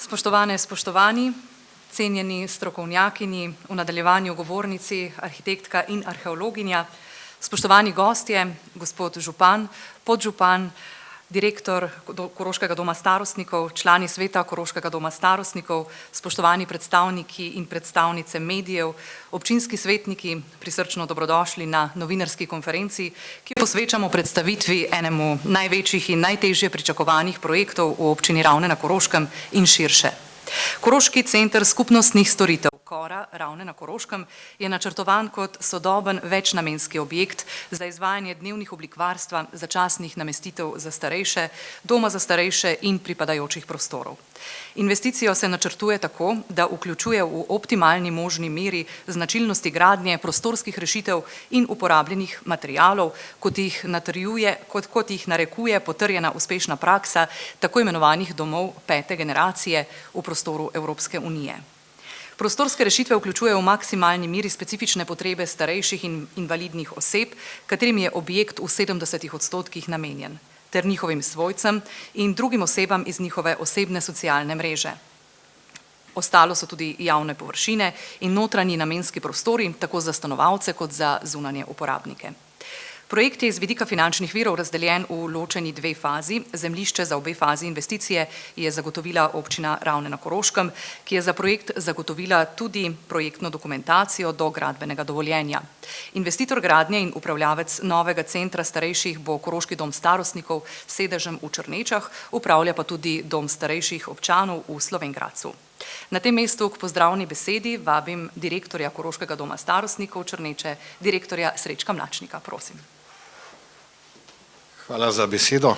Spoštovane, spoštovani, cenjeni strokovnjakinji, v nadaljevanju govornici, arhitektka in arheologinja, spoštovani gostje, gospod župan, podžupan, direktor Koroškega doma starostnikov, člani sveta Koroškega doma starostnikov, spoštovani predstavniki in predstavnice medijev, občinski svetniki, prisrčno dobrodošli na novinarski konferenci, ki jo posvečamo predstavitvi enemu največjih in najtežje pričakovanih projektov v občini Ravne na Koroškem in širše. Koroški center skupnostnih storitev KORA Ravne na Koroškem je načrtovan kot sodoben večnamenski objekt za izvajanje dnevnih oblik varstva, začasnih namestitev za starejše, doma za starejše in pripadajočih prostorov. Investicijo se načrtuje tako, da vključuje v optimalni možni meri značilnosti gradnje prostorskih rešitev in uporabljenih materialov, kot jih narekuje potrjena uspešna praksa tako imenovanih domov pete generacije v prostoru Evropske unije. Prostorske rešitve vključujejo v maksimalni meri specifične potrebe starejših in invalidnih oseb, katerim je objekt v 70% namenjen, ter njihovim svojcem in drugim osebam iz njihove osebne socialne mreže. Ostalo so tudi javne površine in notranji namenski prostori, tako za stanovalce kot za zunanje uporabnike. Projekt je iz vidika finančnih virov razdeljen v ločeni dve fazi. Zemljišče za obe fazi investicije je zagotovila občina Ravne na Koroškem, ki je za projekt zagotovila tudi projektno dokumentacijo do gradbenega dovoljenja. Investitor gradnje in upravljavec novega centra starejših bo Koroški dom starostnikov s sedežem v Črnečah, upravlja pa tudi dom starejših občanov v Slovenj Gradcu. Na tem mestu k pozdravni besedi vabim direktorja Koroškega doma starostnikov Črneče, direktorja Srečka Mlačnika, prosim. Hvala za besedo.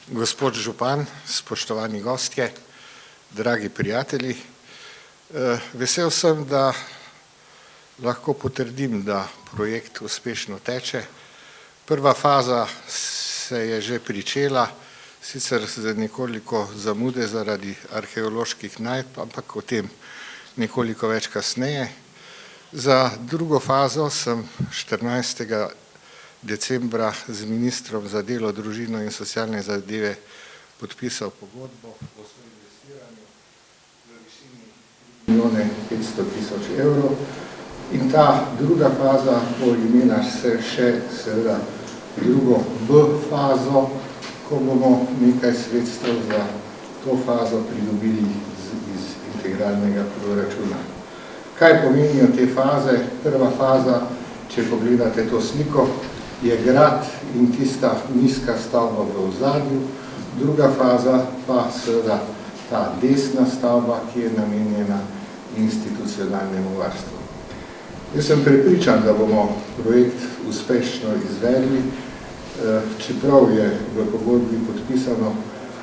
Gospod župan, spoštovani gostje, dragi prijatelji, vesel sem, da lahko potrdim, da projekt uspešno teče. Prva faza se je že pričela, sicer z nekoliko zamude zaradi arheoloških najdb, ampak o tem nekoliko več kasneje. Za drugo fazo sem 14. decembra z ministrom za delo, družino in socialne zadeve podpisal pogodbo o soinvestiranju v višini 3.500.000 evrov in ta druga faza bo imela še seveda drugo B fazo, ko bomo nekaj sredstev za to fazo pridobili iz integralnega proračuna. Kaj pomenijo te faze? Prva faza, če pogledate to sliko, je grad in tista nizka stavba v ozadju, druga faza pa seveda ta desna stavba, ki je namenjena institucionalnemu varstvu. Jaz sem prepričan, da bomo projekt uspešno izvedli, čeprav je v pogodbi podpisano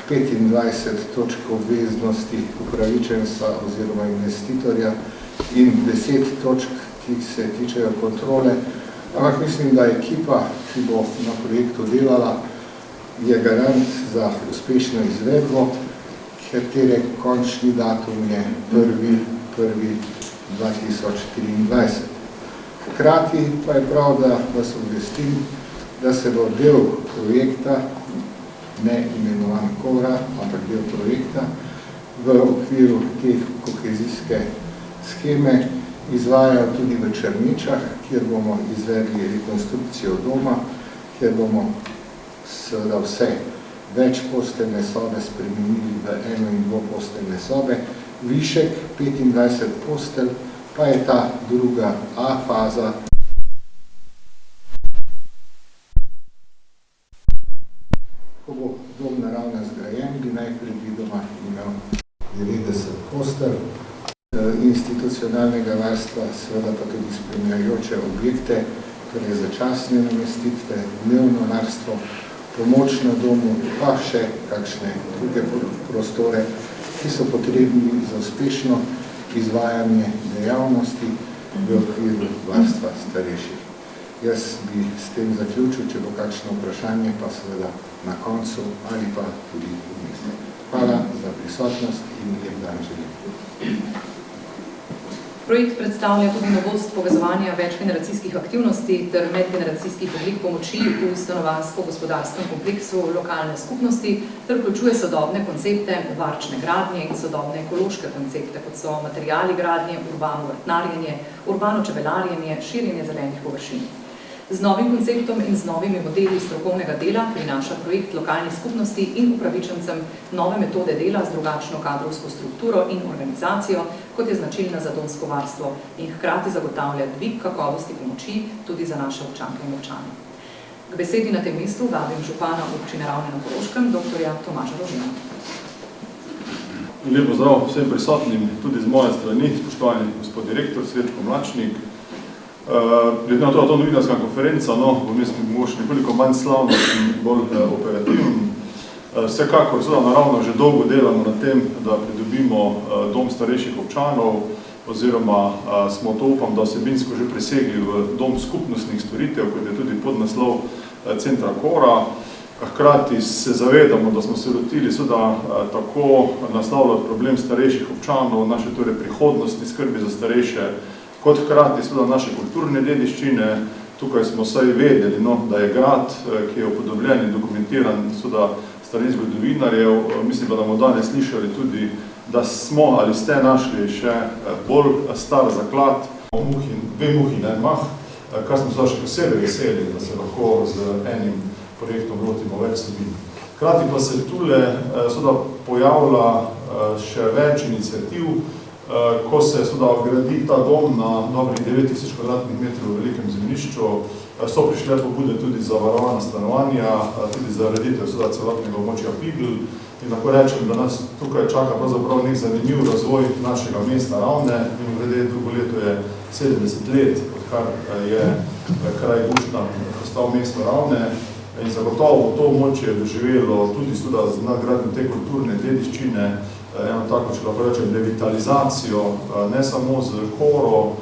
25 točk obveznosti upravičenca oziroma investitorja in 10 točk, ki se tičejo kontrole, ampak mislim, da ekipa, ki bo na projektu delala, je garant za uspešno izvedbo, katere končni datum je 1.1.2023. Hkrati pa je prav, da vas obvestim, da se bo del projekta, ne imenovan KORA, ampak del projekta, v okviru te kohezijske sheme izvajal tudi v Črnečah, kjer bomo izvedli rekonstrukcijo doma, kjer bomo seveda vse večposteljne sobe spremenili v eno- in dvoposteljne sobe. Višek 25 postelj pa je ta druga A faza. Ko bo dom naravno zgrajen, bi najprej doma imel 90 postelj institucionalnega varstva, seveda pa tudi spremljajoče objekte, torej začasne namestitve, dnevno varstvo, pomoč na domu, pa še kakšne druge prostore, ki so potrebni za uspešno izvajanje dejavnosti v okviru varstva starejših. Jaz bi s tem zaključil, če bo kakšno vprašanje, pa seveda na koncu ali pa tudi vmes. Hvala za prisotnost in lep dan želim. Projekt predstavlja tudi novost povezovanja večgeneracijskih aktivnosti ter medgeneracijskih oblik pomoči v stanovanjsko-gospodarskem kompleksu lokalne skupnosti ter vključuje sodobne koncepte varčne gradnje in sodobne ekološke koncepte, kot so materiali gradnje, urbano vrtnarjenje, urbano čebelarjenje, širjenje zelenih površin. Z novim konceptom in z novimi modeli strokovnega dela prinaša projekt lokalni skupnosti in upravičencem nove metode dela z drugačno kadrovsko strukturo in organizacijo, kot je značilna za domsko varstvo in hkrati zagotavlja dvig kakovosti pomoči tudi za naše občanke in občane. K besedi na tem mestu vabim župana občine Ravne na Koroškem, dr. Tomaža Rožina. Lep pozdrav vsem prisotnim, tudi z moje strani, spoštovani gospod direktor Srečko Mlačnik. Glede na to novinarska konferenca, bom jaz mogoče nekoliko manj slavno in bolj operativen. Vsekakor, naravno že dolgo delamo na tem, da pridobimo dom starejših občanov, oziroma smo to, upam, da vsebinsko že presegli v dom skupnostnih storitev, kot je tudi podnaslov centra Kora. Hkrati se zavedamo, da smo se lotili tako naslavljati problem starejših občanov, naše torej prihodnosti, skrbi za starejše, kot hkrati naše kulturne dediščine. Tukaj smo vsaj vedeli, da je grad, ki je upodobljen in dokumentiran strani zgodovinarjev. Mislim pa, da bomo danes slišali tudi, da smo ali ste našli še bolj star zaklad, dve muhi na en mah, kar smo še posebej veseli, da se lahko z enim projektom lotimo več stvari. Hkrati pa se tule pojavlja še več iniciativ, ko se gradi ta dom na dobrih 9000 kvadratnih metrov v velikem zemljišču, so prišle pobude tudi za varovana stanovanja, tudi za ureditev celotnega območja Pigl. In lahko rečem, da nas tukaj čaka pravzaprav nek zanimiv razvoj našega mesta Ravne. Mimogrede, drugo leto je 70 let, odkar je kraj Guštan postal mesto Ravne. In zagotovo to območje je doživelo tudi z nadgradnjo te kulturne dediščine, eno tako, če lahko rečem, revitalizacijo, ne samo z Koro,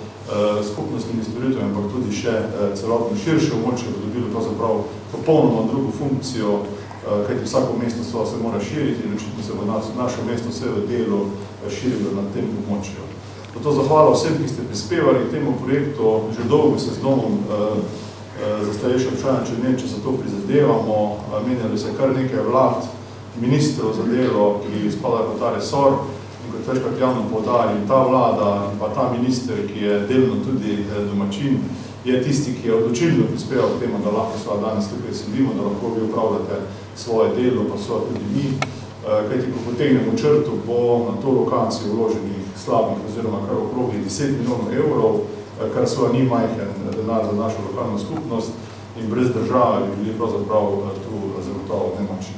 skupnostnimi storitvami, ampak tudi še celotno širše območje bo dobilo pravzaprav popolnoma drugo funkcijo, kajti vsako mesto se mora širiti in očitno se bo naše mesto vse v delu širilo na tem območju. Zato zahvala vsem, ki ste prispevali k temu projektu, že dolgo se z domom za starejše občane Črneče za to prizadevamo, menjali se kar nekaj vlad, ministrov za delo, ki spadajo v ta resor, in kot večkrat javno poudarim, ta vlada in pa ta minister, ki je delno tudi domačin, je tisti, ki je odločilno prispeval k temu, da lahko danes tukaj sedimo, da lahko vi upravljate svoje delo, pa tudi mi, kajti ko potegnemo črto, bo na to lokacijo vloženih slabih oziroma kar okroglih 10 milijonov evrov, kar ni majhen denar za našo lokalno skupnost in brez države bi bili pravzaprav tu zagotovo nemočni.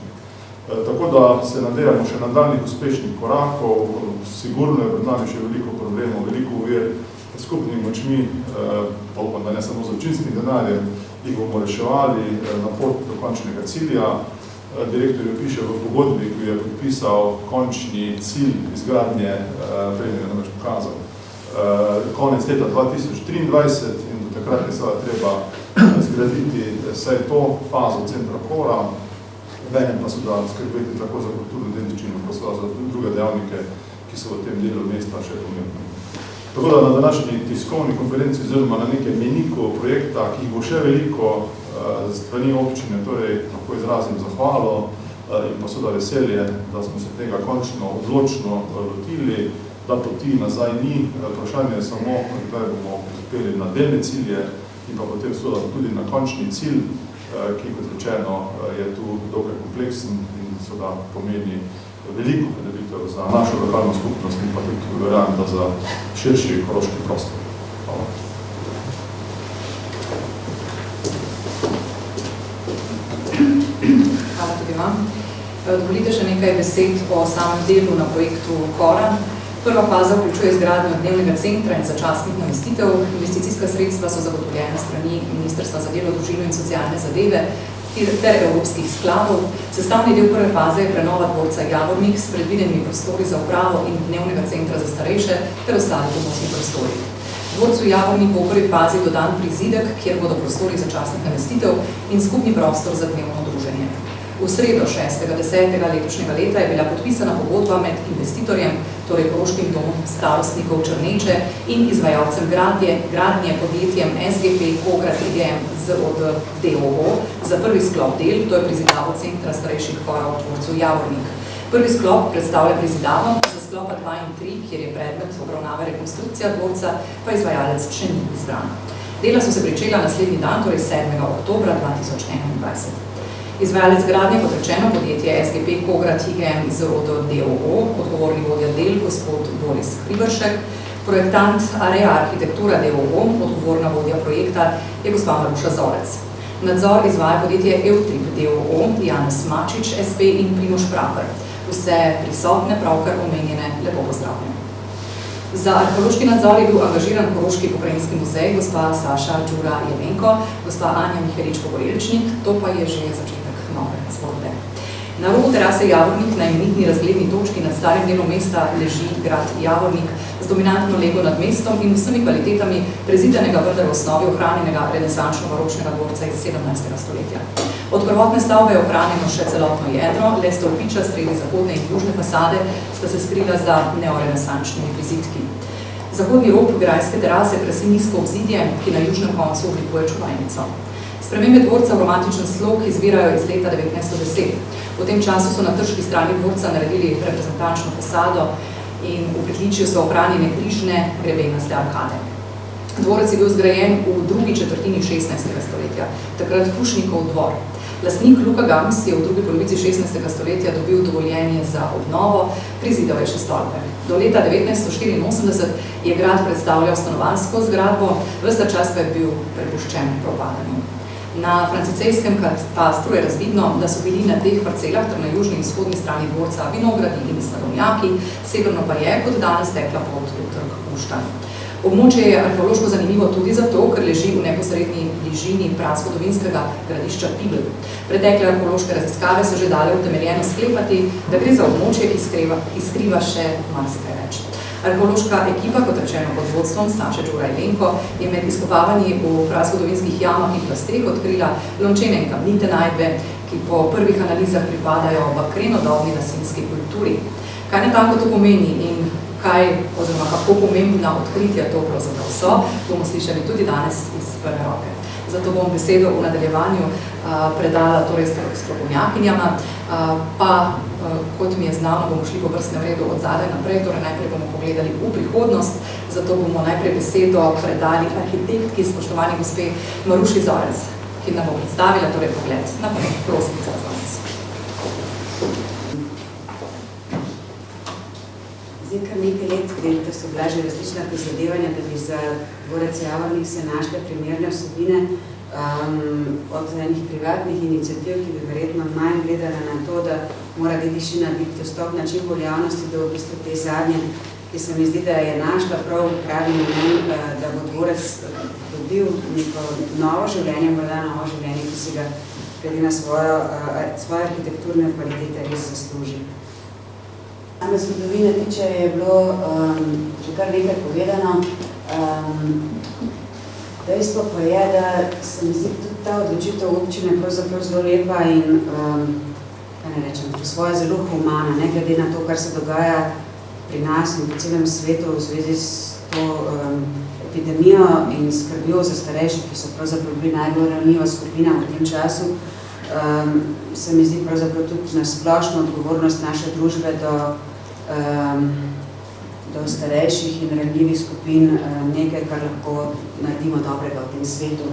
Tako da se nadejamo še nadaljnih uspešnih korakov, sigurno je pred nami še veliko problemov, veliko ovir, skupnimi močmi, pa upam, da ne samo z občinskim denarjem, jih bomo reševali na pot do končnega cilja. Direktor jo piše v pogodbi, ki je podpisal končni cilj izgradnje, prej mi je namreč pokazal, konec leta 2023 in do takrat je treba zgraditi vsaj to fazo centra Kora, venem pa skrbeti tako za kulturno dediščino, pa za druge dejavnike, ki so v tem delu mesta še pomembni. Tako da na današnji tiskovni konferenci oziroma na nekem meniku projekta, ki jih bo še veliko strani občine, torej lahko izrazim zahvalo in pa veselje, da smo se tega končno odločno lotili, da poti nazaj ni. Vprašanje je samo, kdaj bomo uspeli na delne cilje in pa potem tudi na končni cilj, ki, kot rečeno, je tu dokaj kompleksen in pomeni veliko pridobitev za našo lokalno skupnost in pa tudi verjamem, da za širši koroški prostor. Hvala. Hvala tudi vam. Dovolite še nekaj besed o samem delu na projektu Kora. Prva faza vključuje izgradnjo dnevnega centra in začasnih namestitev. Investicijska sredstva so zagotovljena strani Ministrstva za delo, družino in socialne zadeve ter evropskih skladov. Sestavni del prve faze je prenova dvorca Javornik s predvidenimi prostori za upravo in dnevnega centra za starejše ter ostali pomočni prostori. Dvorcu Javornik bo v prvi fazi dodan prizidek, kjer bodo prostori začasnih namestitev in skupni prostor za dnevno druženje. V sredo 6.10. letošnjega leta je bila podpisana pogodba med investitorjem, torej Koroškim domom starostnikov Črneče in izvajalcem gradnje podjetjem SGP Kograd IGM ZOD DOO za prvi sklop del, to je prizidavo Centra starejših kora v dvorcu Javornik. Prvi sklop predstavlja prizidavo, za sklopa 2 in 3, kjer je predmet obravnava rekonstrukcija dvorca, pa izvajalec še ni izbran. Dela so se pričela naslednji dan, torej 7. oktobra 2021. Izvajalec gradnje, kot rečeno, podjetje SGP Kograd IGM ZOD DOO, odgovorni vodja del, gospod Boris Hriberšek, projektant Area Arhitektura DOO, odgovorna vodja projekta je gospa Maruša Zorec. Nadzor izvaja podjetje Eutrip DOO, Janez Mačič SP in Primož Praper. Vse prisotne pravkar omenjene lepo pozdravljene. Za arheološki nadzor je bil angažiran Koroški pokrajinski muzej, gospa Saša Đura Jelenko, gospa Anja Mihelič-Pogorelčnik, to pa je že začetek nove zgodbe. Na robu terase Javornik, na imenitni razgledni točki nad starim delom mesta, leži grad Javornik z dominantno lego nad mestom in vsemi kvalitetami prezidanega, vendar v osnovi ohranjenega renesančno-baročnega dvorca iz 17. stoletja. Od prvotne stavbe je ohranjeno še celotno jedro, le stolpiča sredi zahodne in južne fasade sta se skrila za neorenesančnimi prizidki. Zahodni rob grajske terase krasi nizko obzidje, ki na južnem koncu oblikuje čuvajnico. Spremembe dvorca v romantičen slog izvirajo iz leta 1910. V tem času so na trški strani dvorca naredili reprezentančno fasado in v pritličju so ohranjene križne grebenaste arkade. Dvorec je bil zgrajen v drugi četrtini 16. stoletja, takrat Pušnikov dvor. Lastnik Luka Gams je v drugi polovici 16. stoletja dobil dovoljenje za obnovo, prizidal je še stolpe. Do leta 1984 je grad predstavljal stanovanjsko zgradbo, ves ta čas pa je bil prepuščen propadanju. Na Francicejskem katastru je razvidno, da so bili na teh parcelah ter na južni in vzhodni strani dvorca vinogradi in sadovnjaki, severno pa je, kot danes, tekla pot v trg Puštanj. Območje je arheološko zanimivo tudi zato, ker leži v neposredni bližini prazgodovinskega gradišča Pibl. Pretekle arheološke raziskave so že dale utemeljeno sklepati, da gre za območje, ki skriva še marsikaj več. Arheološka ekipa, kot rečeno pod vodstvom Saše Đura Jelenko, je med izkopavanji v prazgodovinskih jamah in plasteh odkrila lončene in kamnite najdbe, ki po prvih analizah pripadajo bakrenodobni naselski kulturi. Kaj natanko to pomeni in kaj oziroma kako pomembna odkritja to pravzaprav so, bomo slišali tudi danes iz prve roke. Zato bom besedo v nadaljevanju predala torej strokovnjakinjama, pa kot mi je znano, bomo šli po vrstnem redu od zadaj naprej, torej najprej bomo pogledali v prihodnost, zato bomo najprej besedo predali arhitektki, spoštovani gospe Maruši Zorec, ki nam bo predstavila torej pogled naprej. Prosim za Zorec. Zdaj, kar nekaj let, da so bila že različna prizadevanja, da bi za dvorec Javornik se našle primerne vsebine od enih privatnih iniciativ, ki bi verjetno manj gledala na to, da mora dediščina biti dostopna čim bolj javnosti, do v bistvu te zadnje, ki se mi zdi, da je našla prav pravi namen, da bo dvorec dobil neko novo življenje, morda novo življenje, ki si ga glede na svoje arhitekturne kvalitete res zasluži. Same zgodovine tiče je bilo že kar nekaj povedano. Dejstvo pa je, da se mi zdi tudi ta odločitev občine pravzaprav zelo lepa in kaj ne rečem, po svoje zelo humana, ne glede na to, kar se dogaja pri nas in po celem svetu v zvezi s to epidemijo in skrbjo za starejše, ki so pravzaprav bili najbolj ranljiva skupina v tem času. Se mi zdi pravzaprav tudi na splošno odgovornost naše družbe do starejših in ranljivih skupin nekaj, kar lahko naredimo dobrega v tem svetu.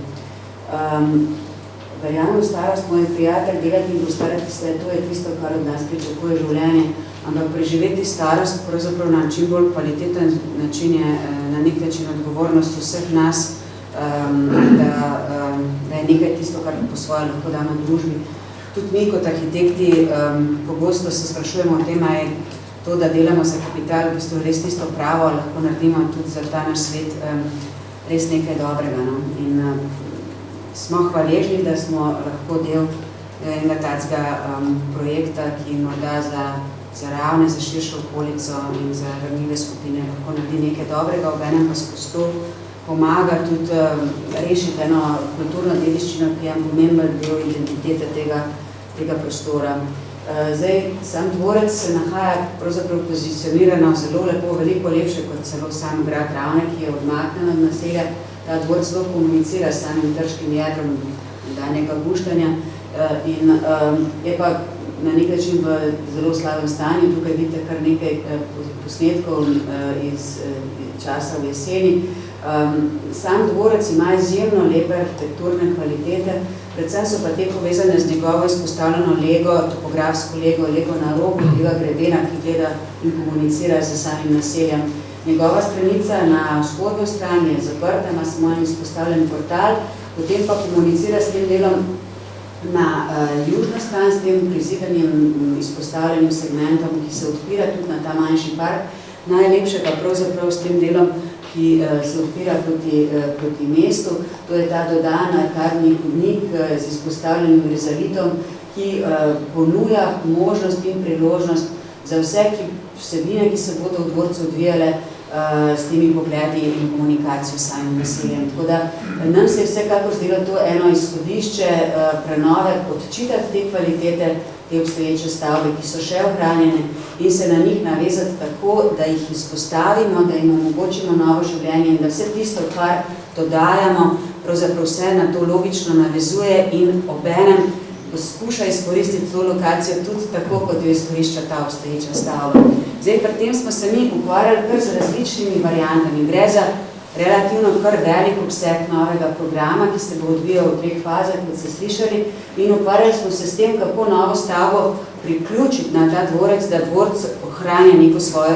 Verjamem v starost, moj prijatelj, delati in postarati se, to je tisto, kar od nas pričakuje življenje, ampak preživeti starost pravzaprav na čim bolj kvaliteten način je na nek način odgovornost vseh nas, da je nekaj tisto, kar po svoje lahko damo družbi. Tudi mi kot arhitekti pogosto se sprašujemo o tem, je to, da delamo za kapital, v bistvu res tisto pravo, lahko naredimo tudi za ta naš svet res nekaj dobrega. No? In smo hvaležni, da smo lahko del enega takega projekta, ki morda za Ravne, za širšo okolico in za ranljive skupine lahko naredi nekaj dobrega, obenem pa skozi to pomaga tudi rešiti eno kulturno dediščino, ki je pomemben del identitete tega prostora. Zdaj, sam dvorec se nahaja pravzaprav pozicionirano zelo lepo, veliko lepše kot celo sam grad Ravne, ki je odmaknen od naselja. Ta dvorec zelo komunicira s samim trškim jedrom danjega guštanja in je pa na nek način v zelo slabem stanju. Tukaj vidite kar nekaj posnetkov iz časa v jeseni. Sam dvorec ima izjemno lepe arhitekturne kvalitete, predvsem so pa te povezane z njegovo izpostavljeno lego, topografsko lego na robu, tega grebena, ki gleda in komunicira z samim naseljem. Njegova stranica na vzhodno stran je zaprta, ima samo en izpostavljen portal, potem pa komunicira s tem delom na južno stran, s tem prizidanjem izpostavljenim segmentom, ki se odpira tudi na ta manjši park. Najlepše pa pravzaprav s tem delom, ki se odpira proti mestu. To je ta dodan arkadni hodnik z izpostavljenim rizalitom, ki ponuja možnost in priložnost za vse vsebine, ki se bodo v dvorcu odvijale s temi pogledi in komunikacijo s samim naseljem. Tako da nam se je vsekakor zdelo to eno izhodišče prenove, odčitati te kvalitete, te obstoječe stavbe, ki so še ohranjene in se na njih navezati tako, da jih izpostavimo, da jim omogočimo novo življenje in da vse tisto, kar dodajamo, pravzaprav vse na to logično navezuje in obenem poskuša izkoristiti to lokacijo tudi tako, kot jo izkorišča ta obstoječa stavba. Zdaj, pri tem smo se mi ukvarjali kar z različnimi variantami. Gre za relativno kar velik obseg novega programa, ki se bo odvijal v 3 fazah, kot ste slišali, in ukvarjali smo se s tem, kako novo stavbo priključiti na ta dvorec, da dvorec ohranja neko svojo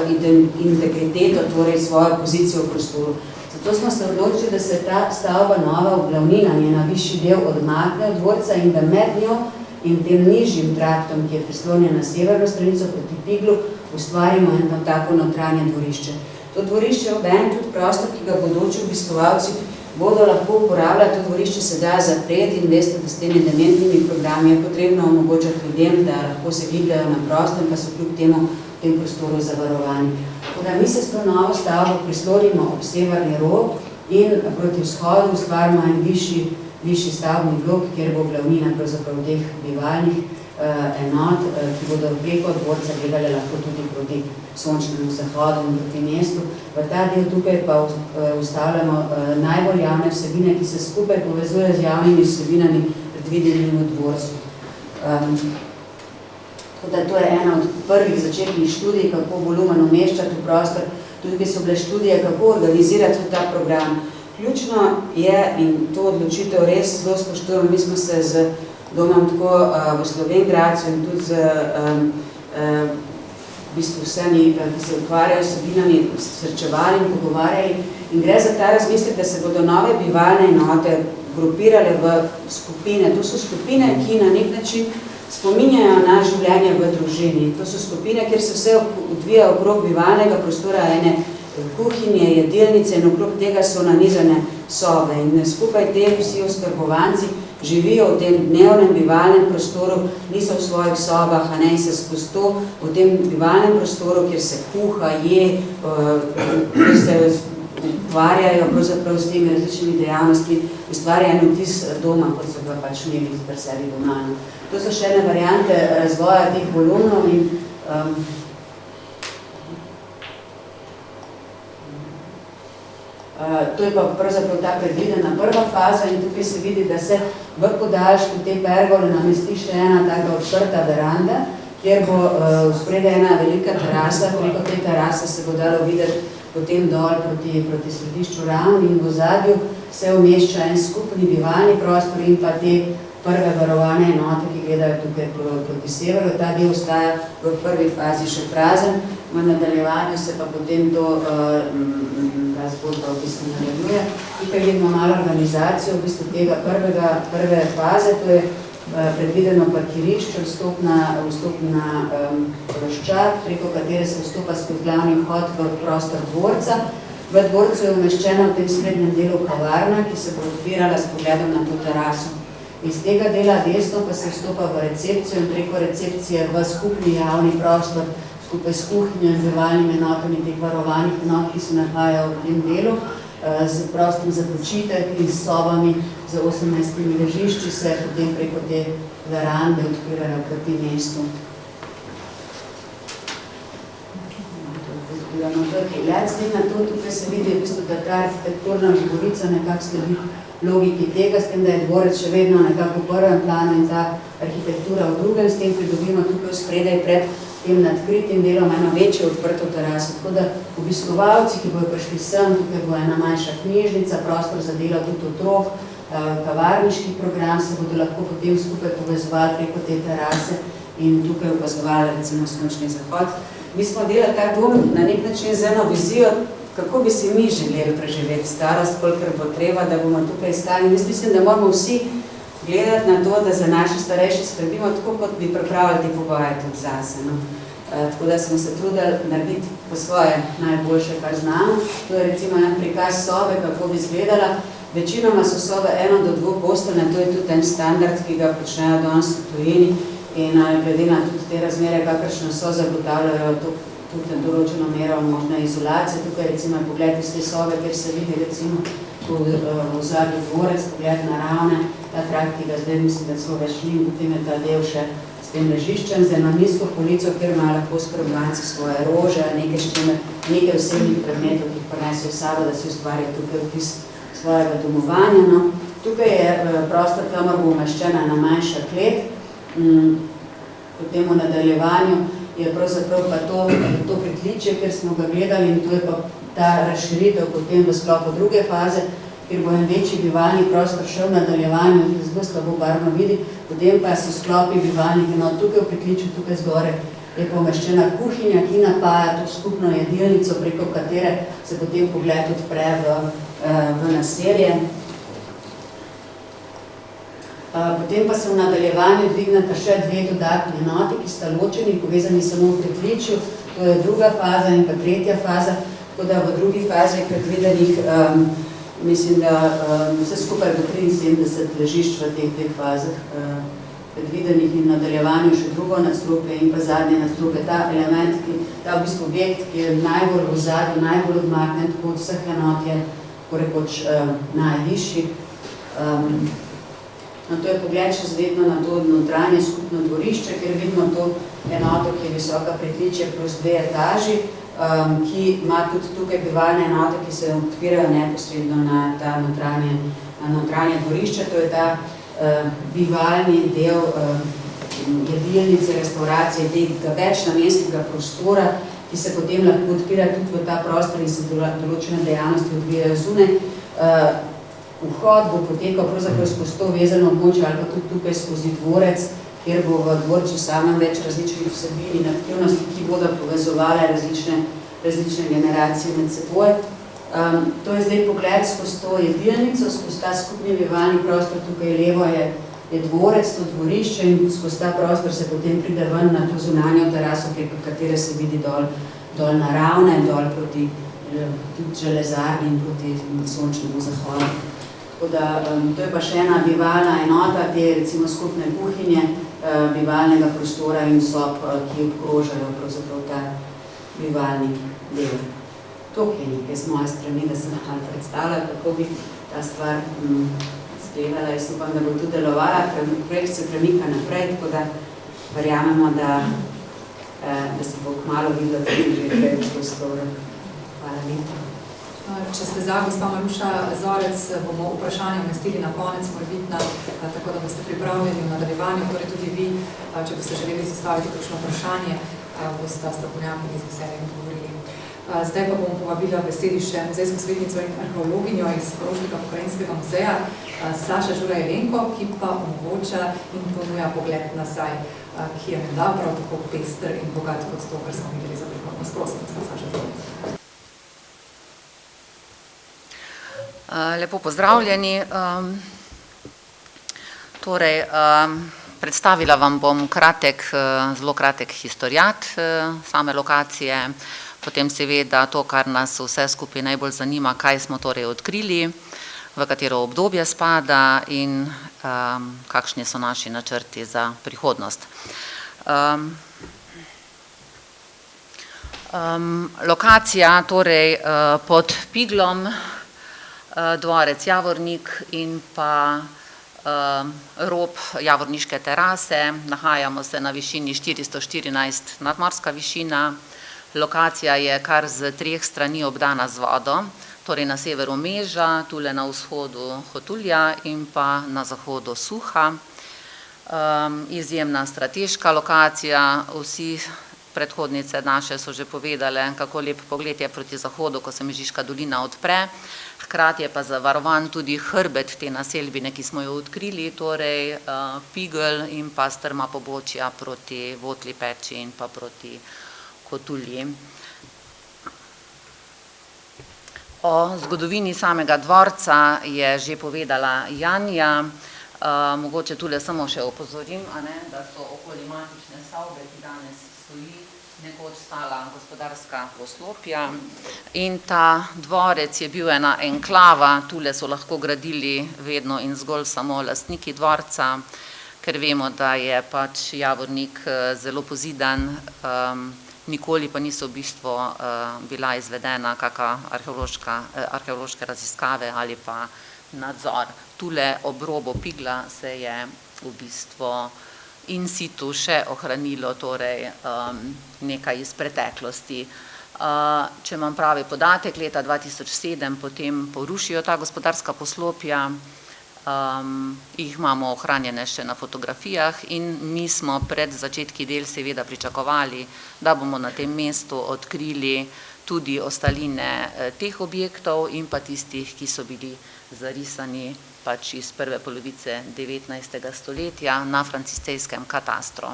integriteto, torej svojo pozicijo v prostoru. Zato smo se odločili, da se ta stavba nova glavnina, njena višji del, odmakne od dvorca in da med njo in tem nižjim traktom, ki je prislonjen na severno stranico proti Piglu, ustvarimo eno tako notranje dvorišče. To dvorišče je obenem tudi prostor, ki ga bodoči obiskovalci bodo lahko uporabljali. To dvorišče se da zapreti in veste, da s temi dementnimi programi je potrebno omogočati ljudem, da lahko se gibljajo na prostem, pa so kljub temu v tem prostoru zavarovani. Tako da mi se s to novo stavbo prislonimo ob severni rob in proti vzhodu ustvarimo en višji stavbni blok, kjer bo glavnina pravzaprav teh bivalnih enot, ki bodo preko dvorca gledali lahko tudi proti sončnemu zahodu in proti mestu. V ta del tukaj pa ustavljamo najbolj javne vsebine, ki se skupaj povezuje z javnimi vsebinami predvidenimi v dvorcu. Tako da to je ena od prvih začetnih študij, kako volumen umeščati v prostor. Tudi so bile študije, kako organizirati ta program. Ključno je, in to odločitev res zelo spoštujemo, mi smo se z domom tako v Slovenj-Gradcu in tudi z v bistvu vsemi, ki se ukvarjajo s vsebinami, srečevali in pogovarjali. In gre za ta razmislek, da se bodo nove bivalne enote grupirale v skupine. To so skupine, ki na nek način spominjajo na življenje v družini. To so skupine, kjer se vse odvija okrog bivalnega prostora, ene kuhinje, jedilnice in okrog tega so nanizane sobe. In skupaj te vsi oskrbovanci živijo v tem dnevnem bivalnem prostoru, niso v svojih sobah, in se skozi to v tem bivalnem prostoru, kjer se kuha, je, kjer se ukvarjajo pravzaprav s temi različnimi dejavnostmi, ustvarja en vtis doma, kot so ga pač imeli pri sebi doma. To so še ene variante razvoja teh volumnov in to je pa pravzaprav ta predvidena prva faza in tukaj se vidi, da se v podaljšku te pergole namesti še ena taka odprta veranda, kjer bo spredaj ena velika terasa, preko te terase se bo dalo videti potem dol proti središču Ravne in v ozadju se umešča en skupni bivalni prostor in pa te prve varovane enote, ki gledajo tukaj proti severu. Ta del ostaja v prvi fazi še prazen, v nadaljevanju se pa potem ta zgodba v bistvu nadaljuje. Tukaj vidimo malo organizacijo v bistvu tega prve faze, to je predvideno parkirišče, vstop na ploščad, preko katere se vstopa skozi glavni vhod v prostor dvorca. V dvorcu je umeščena v tem srednjem delu kavarna, ki se bo odpirala s pogledom na to teraso. Iz tega dela desno pa se vstopa v recepcijo in preko recepcije v skupni javni prostor, skupaj s kuhinjo in bivalnimi enotami teh varovanih enot, ki se nahajajo v tem delu, z prostom za počitek in s sobami z 18 ležišči se potem preko te verande odpirajo proti mestu. tega. No, to je pogled, zdaj na to, tukaj se vidi v bistvu, da ta arhitekturna govorica nekako sledi logiki tega, s tem, da je dvorec še vedno nekako v prvem planu in ta arhitektura v drugem, s tem pridobimo tukaj spredaj pred tem nadkritim delom eno večjo odprto teraso. Tako da obiskovalci, ki bodo prišli sem, tukaj bo ena manjša knjižnica, prostor za delo tudi otrok, kavarniški program, se bodo lahko potem skupaj povezovali preko te terase in tukaj opazovali recimo sončni zahod. Mi smo delali ta dom na nek način z eno vizijo, kako bi si mi želeli preživeti starost, kolikor bo treba, da bomo tukaj stali. Jaz mislim, da moramo vsi gledati na to, da za naše starejše skrbimo tako, kot bi pripravili te pogoje tudi zase. No. Tako da smo se trudili narediti po svoje najboljše, kar znamo. To je recimo en prikaz sobe, kako bi izgledala. Večinoma so sobe 1 do 2 posteljne, to je tudi en standard, ki ga počnejo danes v tujini in glede na tudi te razmere, kakršne so, zagotavljajo tudi določeno mero možne izolacije. Tukaj recimo je pogled iz te sobe, kjer se vidi recimo v zadnji dvorec, pogled na ravne, ta trakt, ki ga zdaj mislim, da so več ni, potem je ta del še s tem ležiščem, z eno nizko polico, kjer imajo lahko skrbovanci svoje rože, nekaj osebnih predmetov, ki jih prinesejo sabo, da si ustvarijo tukaj vtis svojega domovanja. No. Tukaj je prostor, kamor bo umeščena ena manjša klet, potem v nadaljevanju je pravzaprav pa to pritličje, kjer smo ga gledali in to je pa ta razširitev potem v sklopu druge faze, kjer bo en večji bivalni prostor še v nadaljevanju, zelo slabo barvno vidi, potem pa so sklopi bivalnih enot tukaj v pritličju, tukaj zgore je pomeščena kuhinja, ki napaja to skupno jedilnico, preko katere se potem pogled odpre v naselje. Potem pa se v nadaljevanju dvigneta še 2 dodatni enoti, ki sta ločeni, povezani samo v pritličju, to je druga faza in pa tretja faza, tako da v drugi fazi je predvidenih, mislim, da vse skupaj bo 73 ležišč v teh dveh fazah predvidenih in v nadaljevanju še drugo nadstropje in pa zadnje nadstropje. Ta element, ta v bistvu objekt, ki je najbolj v ozadju, najbolj odmaknen, tako od vseh enot je porekoč najvišji. No, to je pogled še zvedno na to notranje skupno dvorišče, kjer vidimo to enoto, ki je visoka pritličje plus 2 etaži, ki ima tudi tukaj bivalne enote, ki se odpirajo neposredno na ta notranje dvorišče. To je ta bivalni del jedilnice, restauracije, tega večnamenskega prostora, ki se potem lahko odpira tudi v ta prostor in se določene dejavnosti odvijajo zunaj. Vhod bo potekal pravzaprav skozi to vezano območje ali pa tudi tukaj skozi dvorec, kjer bo v dvorcu samem več različnih vsebin in aktivnosti, ki bodo povezovale različne generacije med seboj. To je zdaj pogled skozi to jedilnico, skozi ta skupni bivalni prostor, tukaj levo je dvorec, to dvorišče in skozi ta prostor se potem pride ven na to zunanjo teraso, preko katere se vidi dol na ravne, dol proti železarni in proti sončnemu zahodu. Tako da, to je pa še ena bivalna enota, te recimo skupne kuhinje, bivalnega prostora in sob, ki obkrožajo pravzaprav ta bivalni del. To je nekaj z moje strani, da sem malo predstavljala, kako bi ta stvar izgledala. Jaz upam, da bo tudi delovala, projekt se premika naprej, tako da verjamemo, da se bo kmalu videlo tudi že v prostoru. Hvala lepa. Če ste za, gospa Maruša Zorec, bomo vprašanje umestili na konec, morbitna, tako da boste pripravljeni v nadaljevanju, torej tudi vi, če boste želeli zastaviti kakšno vprašanje, boste strokovnjaki z veseljem odgovorili. Zdaj pa bomo povabila besedi še muzejsko svetnico in arheologinjo iz Koroškega pokrajinskega muzeja, Saša Žura Jelenko, ki pa omogoča in ponuja pogled nazaj, ki je menda prav tako pester in bogat kot to, kar smo videli za prihodnost. Prosim, Saša Žura. Lepo pozdravljeni. Torej, predstavila vam bom zelo kratek historiat same lokacije, potem seveda to, kar nas vse skupaj najbolj zanima, kaj smo torej odkrili, v katero obdobje spada in kakšni so naši načrti za prihodnost. Lokacija torej pod Piglom, dvorec Javornik in pa rob Javorniške terase. Nahajamo se na višini 414 nadmorska višina, Lokacija je kar z 3 strani obdana z vodo, torej na severu Meža, tule na vzhodu Hotulja in pa na zahodu Suha. Izjemna strateška lokacija, vsi predhodnice naše so že povedale, kako lep pogled je proti zahodu, ko se Mežiška dolina odpre. Hkrati je pa zavarovan tudi hrbet te naselbine, ki smo jo odkrili, torej Pigl in pa strma pobočja proti Votli peči in pa proti Hotulji. O zgodovini samega dvorca je že povedala Janja. Mogoče tule samo še opozorim, da so okoli matične stavbe, ki danes stoji, nekoč stala gospodarska poslopja in ta dvorec je bil ena enklava, tule so lahko gradili vedno in zgolj samo lastniki dvorca, ker vemo, da je pač Javornik zelo pozidan, nikoli pa niso v bistvu bila izvedena kakšna arheološke raziskave ali pa nadzor. Tule ob robu Pigla se je v bistvu in situ še ohranilo, torej nekaj iz preteklosti. Če imam pravi podatek, leta 2007 potem porušijo ta gospodarska poslopja, jih imamo ohranjene še na fotografijah in mi smo pred začetki del seveda pričakovali, da bomo na tem mestu odkrili tudi ostaline teh objektov in pa tistih, ki so bili zarisani pač iz prve polovice 19. stoletja na franciscejskem katastru.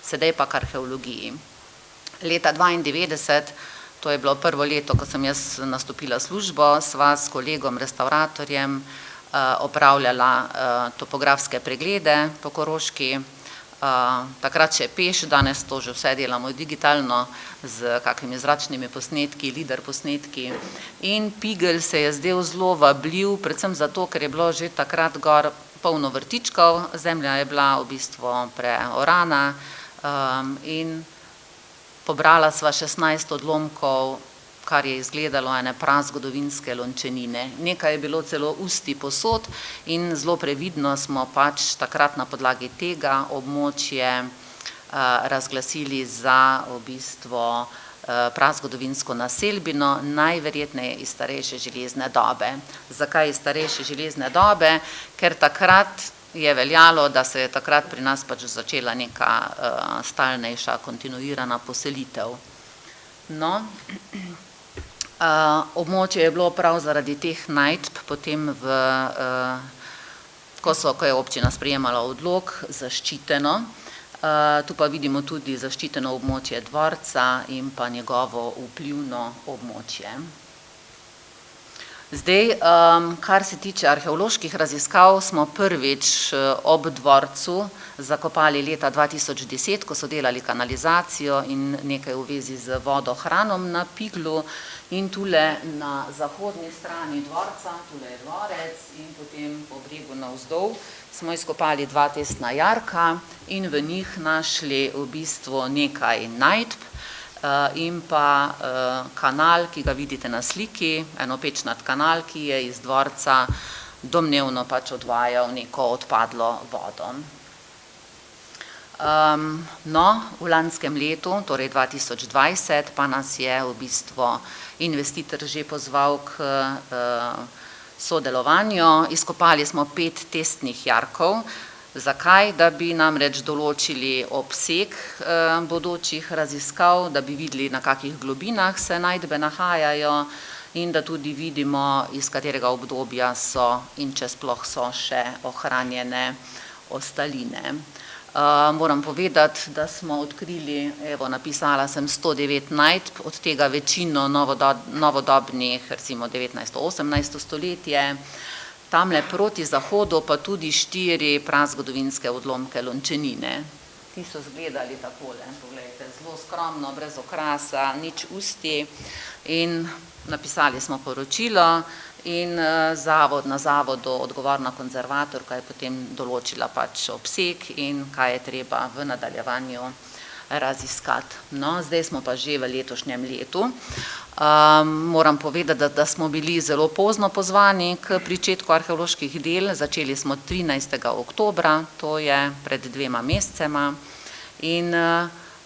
Sedaj pa k arheologiji. Leta 1992, to je bilo prvo leto, ko sem jaz nastopila službo, sva s kolegom restauratorjem opravljala topografske preglede po Koroški, takrat še peš, danes to že vse delamo digitalno z kakimi zračnimi posnetki, lidar posnetki in Pigl se je zdel zelo vabljiv, predvsem zato, ker je bilo že takrat gor polno vrtičkov, zemlja je bila v bistvu preorana in pobrala sva 16 odlomkov, kar je izgledalo ene prazgodovinske lončenine. Nekaj je bilo celo usti posod in zelo previdno smo pač takrat na podlagi tega območje razglasili za v bistvu prazgodovinsko naselbino, najverjetneje iz starejše železne dobe. Zakaj iz starejše železne dobe? Ker takrat je veljalo, da se je takrat pri nas pač začela neka stalnejša, kontinuirana poselitev. No, območje je bilo prav zaradi teh najdb potem ko je občina sprejemala odlok, zaščiteno. Tu pa vidimo tudi zaščiteno območje dvorca in pa njegovo vplivno območje. Zdaj, kar se tiče arheoloških raziskav, smo prvič ob dvorcu zakopali leta 2010, ko so delali kanalizacijo in nekaj v vezi z vodohranom na Piglu in tule na zahodni strani dvorca, tule je dvorec in potem po bregu navzdol smo izkopali 2 testna jarka in v njih našli v bistvu nekaj najdb in pa kanal, ki ga vidite na sliki, enopečnat kanal, ki je iz dvorca domnevno pač odvajal neko odpadlo vodo. No, v lanskem letu, torej 2020, pa nas je v bistvu investitor že pozval k sodelovanju. Izkopali smo 5 testnih jarkov. Zakaj? Da bi namreč določili obseg bodočih raziskav, da bi videli, na kakih globinah se najdbe nahajajo in da tudi vidimo, iz katerega obdobja so in če sploh so še ohranjene ostaline. Moram povedati, da smo odkrili, evo, napisala sem 109 najdb, od tega večino novodobnih, recimo 19.–18. stoletje, tamle proti zahodu pa tudi 4 prazgodovinske odlomke lončenine. Ti so izgledali takole, poglejte, zelo skromno, brez okrasa, nič usti in napisali smo poročilo in na zavodu odgovorna konzervatorka je potem določila pač obseg in kaj je treba v nadaljevanju raziskati. No, zdaj smo pa že v letošnjem letu. Moram povedati, da smo bili zelo pozno pozvani k pričetku arheoloških del, začeli smo 13. oktobra, to je pred 2 mesecema in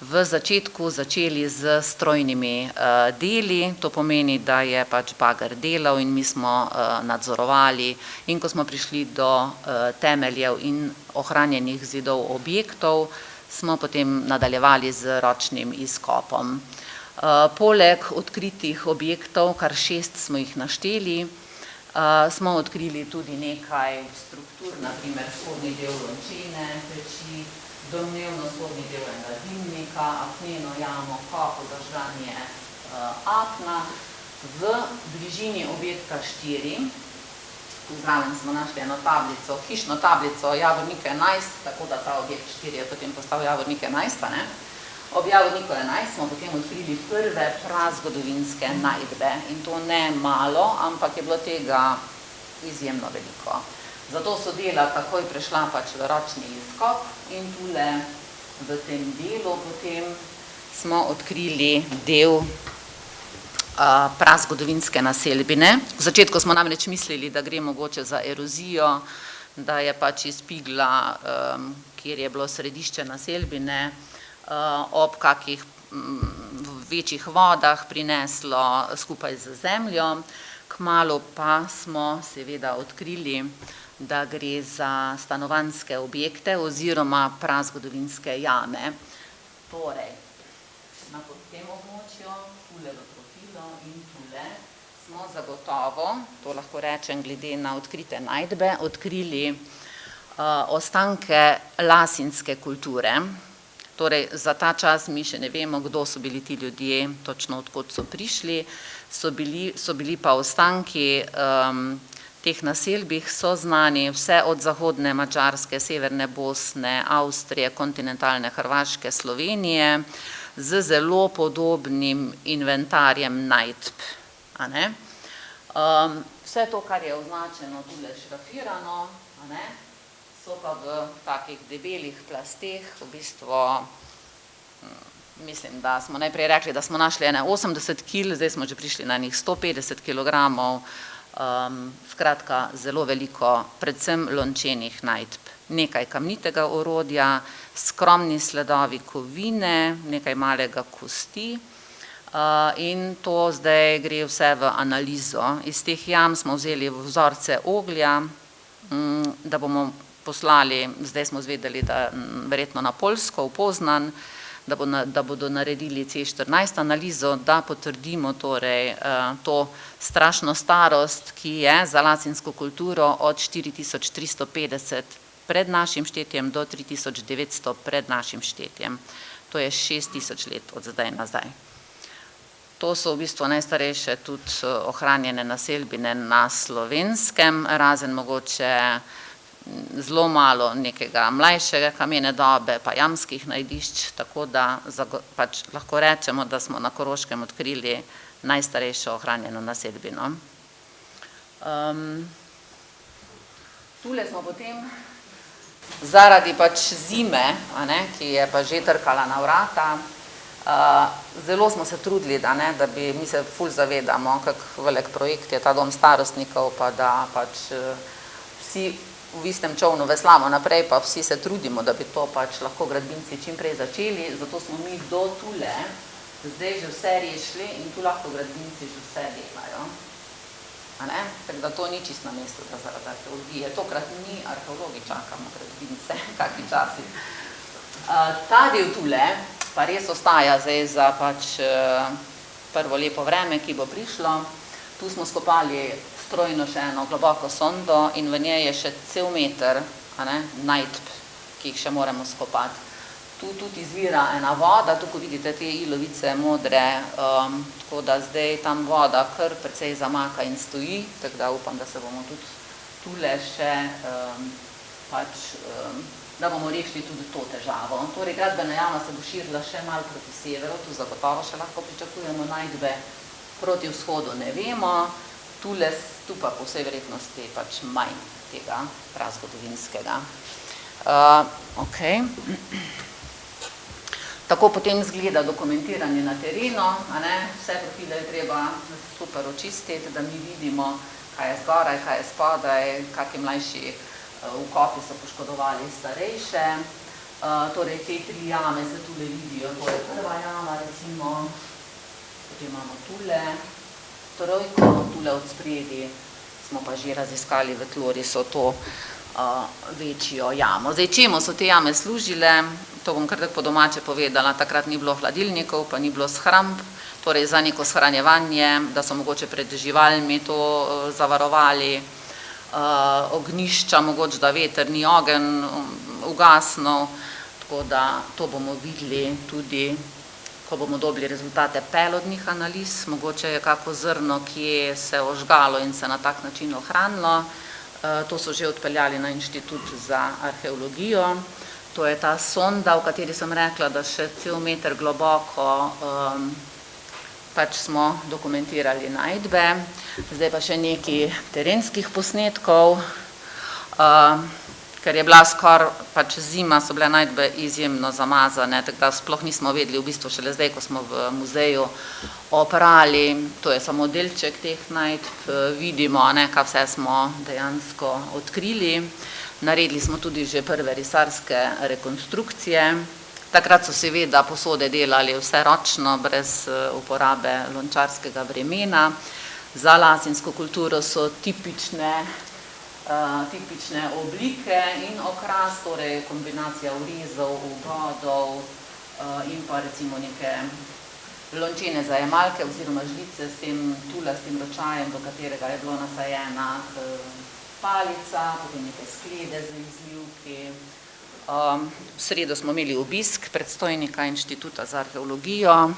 v začetku začeli z strojnimi deli, to pomeni, da je pač bager delal in mi smo nadzorovali, in ko smo prišli do temeljev in ohranjenih zidov objektov, smo potem nadaljevali z ročnim izkopom. Poleg odkritih objektov, kar 6 smo jih našteli, smo odkrili tudi nekaj struktur, na primer spodnji del lončine, peči, domnevno spodnji del enega dimnika, apneno jamo, kopo za žganje apna. V bližini objekta 4, tu zraven smo našli eno tablico, hišno tablico Javornik 11, tako da ta objekt 4 je potem postal Javornik 11, ne? Ob Javorniku 11 smo potem odkrili prve prazgodovinske najdbe, in to ne malo, ampak je bilo tega izjemno veliko. Zato so dela takoj prešla pač v ročni izkop in tule v tem delu potem smo odkrili del prazgodovinske naselbine. V začetku smo namreč mislili, da gre mogoče za erozijo, da je pač iz Pigla, kjer je bilo središče naselbine, ob kakih večjih vodah prineslo skupaj z zemljo. Kmalu pa smo seveda odkrili, da gre za stanovanjske objekte oziroma prazgodovinske jame. Torej, na tem območju, tule v profilu in tule, smo zagotovo, to lahko rečem glede na odkrite najdbe, odkrili ostanke lasinske kulture. Torej, za ta čas mi še ne vemo, kdo so bili ti ljudje, točno odkot so prišli, so bili pa ostanki teh naselbih so znani vse od zahodne Madžarske, severne Bosne, Avstrije, kontinentalne Hrvaške, Slovenije, z zelo podobnim inventarjem najdb. Vse to, kar je označeno tule šrafirano, so pa v takih debelih plasteh, v bistvu, mislim, da smo najprej rekli, da smo našli 80 kil, zdaj smo že prišli na njih 150 kilogramov, skratka zelo veliko, predvsem lončenih najdb. Nekaj kamnitega orodja, skromni sledovi kovine, nekaj malega kosti, in to zdaj gre vse v analizo. Iz teh jam smo vzeli vzorce oglja, da bomo poslali, zdaj smo zvedeli, da verjetno na Poljsko, v Poznan, da bodo naredili C14 analizo, da potrdimo torej to strašno starost, ki je za lasinsko kulturo od 4350 pred našim štetjem do 3900 pred našim štetjem. To je 6000 let od zdaj nazaj. To so v bistvu najstarejše tudi ohranjene naselbine na Slovenskem, razen mogoče zelo malo nekega mlajšega kamene dobe, pa jamskih najdišč, tako da pač lahko rečemo, da smo na Koroškem odkrili najstarejšo ohranjeno naselbino. Tule smo potem zaradi pač zime, ki je pa že trkala na vrata, zelo smo se trudili, da bi, mi se ful zavedamo, kak velik projekt je ta dom starostnikov, pa da pač vsi v istem čovnu veslamo naprej, pa vsi se trudimo, da bi to pač lahko gradbinci čim prej začeli, zato smo mi do tule zdaj že vse rešili in tu lahko gradbinci že vse delajo. Tako da to ni čist na mestu, da zaradi arheologije. Tokrat ni arheologi, čakamo gradbince, kakvi časi. Ta del tule pa res ostaja zdaj za pač prvo lepo vreme, ki bo prišlo. Tu smo skopali strojno še eno globoko sondo in v njej je še cel meter najdb, ki jih še moramo skopati. Tu tudi izvira ena voda, tukaj vidite te ilovice modre, tako da zdaj tam voda kar precej zamaka in stoji, tako da upam, da se bomo tudi tule še pač, da bomo rešili tudi to težavo. Torej, gradbena jama se bo širila še malo proti severu, tu zagotovo še lahko pričakujemo najdbe, proti vzhodu ne vemo, tu pa po vsej verjetnosti pač manj tega prazgodovinskega. Tako potem izgleda dokumentiranje na terenu, vse profile je treba super očistiti, da mi vidimo, kaj je zgoraj, kaj je spodaj, kakšni mlajši vkopi so poškodovali starejše. Torej, te 3 jame se tule vidijo, to je prva jama, recimo, potem imamo tule trojko, tule od spredi smo pa že raziskali v tlorisu to večjo jamo. Zdaj, čemu so te jame služile, to bom kar tako po domače povedala, takrat ni bilo hladilnikov, pa ni bilo shramb, torej za neko shranjevanje, da so mogoče pred živalmi to zavarovali, ognjišča, mogoče da veter ni ogenj ugasnil, tako da to bomo videli tudi, ko bomo dobili rezultate pelodnih analiz, mogoče je kako zrno, ki se ožgalo in se na tak način ohranilo. To so že odpeljali na Inštitut za arheologijo. To je ta sonda, v kateri sem rekla, da še cel meter globoko pač smo dokumentirali najdbe. Zdaj pa še nekaj terenskih posnetkov, ker je bila skoraj pač zima, so bile najdbe izjemno zamazane, tako da sploh nismo vedeli, v bistvu šele zdaj, ko smo v muzeju oprali, to je samo delček teh najdb, vidimo, kaj vse smo dejansko odkrili. Naredili smo tudi že prve risarske rekonstrukcije. Takrat so seveda posode delali vse ročno, brez uporabe lončarskega vremena. Za lasinsko kulturo so tipične oblike in okras, torej kombinacija urezov, ugodov in pa recimo neke lončene zajemalke oziroma žlice s tem tulastim ročajem, do katerega je bilo nasajena palica, potem neke sklede z izlivki. V sredo smo imeli obisk predstojnika Inštituta za arheologijo,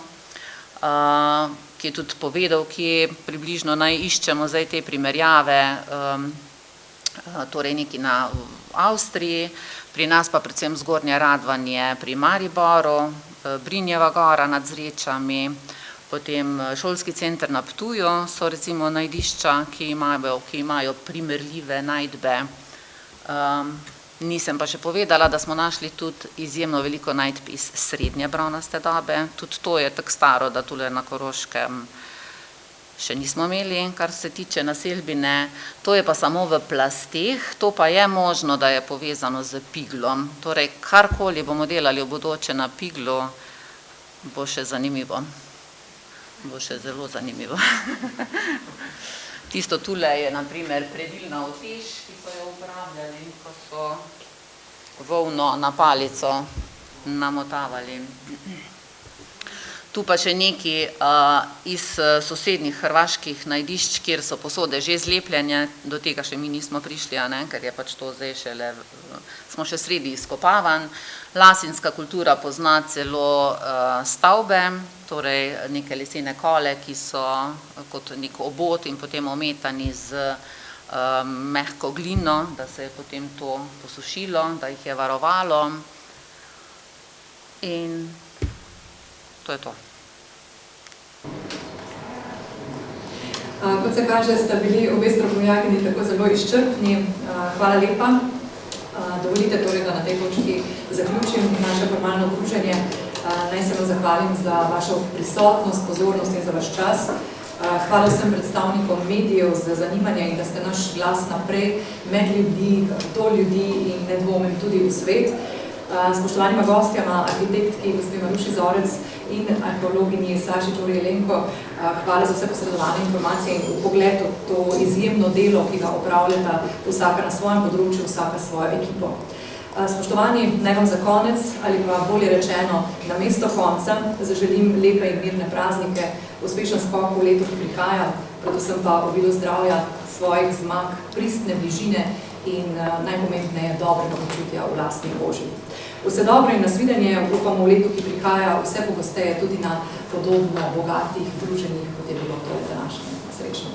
ki je tudi povedal, kje približno naj iščemo zdaj te primerjave, torej nekaj na Avstriji, pri nas pa predvsem Zgornje Radvanje pri Mariboru, Brinjeva gora nad Zrečami, potem šolski center na Ptuju so recimo najdišča, ki imajo primerljive najdbe. Nisem pa še povedala, da smo našli tudi izjemno veliko najdb iz srednje bronaste dobe, tudi to je tako staro, da tule na Koroškem še nismo imeli, kar se tiče naselbine. To je pa samo v plasteh, to pa je možno, da je povezano z piglom. Torej, karkoli bomo delali v bodoče na piglu, bo še zanimivo. Bo še zelo zanimivo. Tisto tule je na primer predilna utež, ki so jo uporabljali, ko so volno na palico namotavali. Tu pa še nekaj iz sosednjih hrvaških najdišč, kjer so posode že zlepljene, do tega še mi nismo prišli, ker je pač to zdaj šele, smo še sredi izkopavanj. Lasinska kultura pozna celo stavbe, torej neke lesene kole, ki so kot nek obod in potem ometani z mehko glino, da se je potem to posušilo, da jih je varovalo. In to je to. Kot se kaže, sta bili obe strokovnjakinji tako zelo izčrpni. Hvala lepa. Dovolite torej, da na tej točki zaključim naše formalno druženje. Naj se vam zahvalim za vašo prisotnost, pozornost in za vaš čas. Hvala vsem predstavnikom medijev za zanimanje in da ste naš glas naprej med ljudi, do ljudi in ne dvomim tudi v svet. Spoštovanima gostjama, arhitektki gospe Maruši Zorec in arheologinji Saši Đuri Jelenko, hvala za vse posredovane informacije in vpogled v to izjemno delo, ki ga opravljata vsaka na svojem področju, vsaka svojo ekipo. Spoštovani, naj vam za konec, ali pa bolje rečeno, na mesto konca, zaželim lepe in mirne praznike, uspešen skok v letu, ki prihaja, predvsem pa obilo zdravja, svojih zmag, pristne bližine in najpomembneje dobrega počutja v lastni koži. Vse dobro in nasvidenje, upamo v letu, ki prihaja, vse pogosteje tudi na podobno bogatih druženjih, kot je bilo to današnje. Srečno.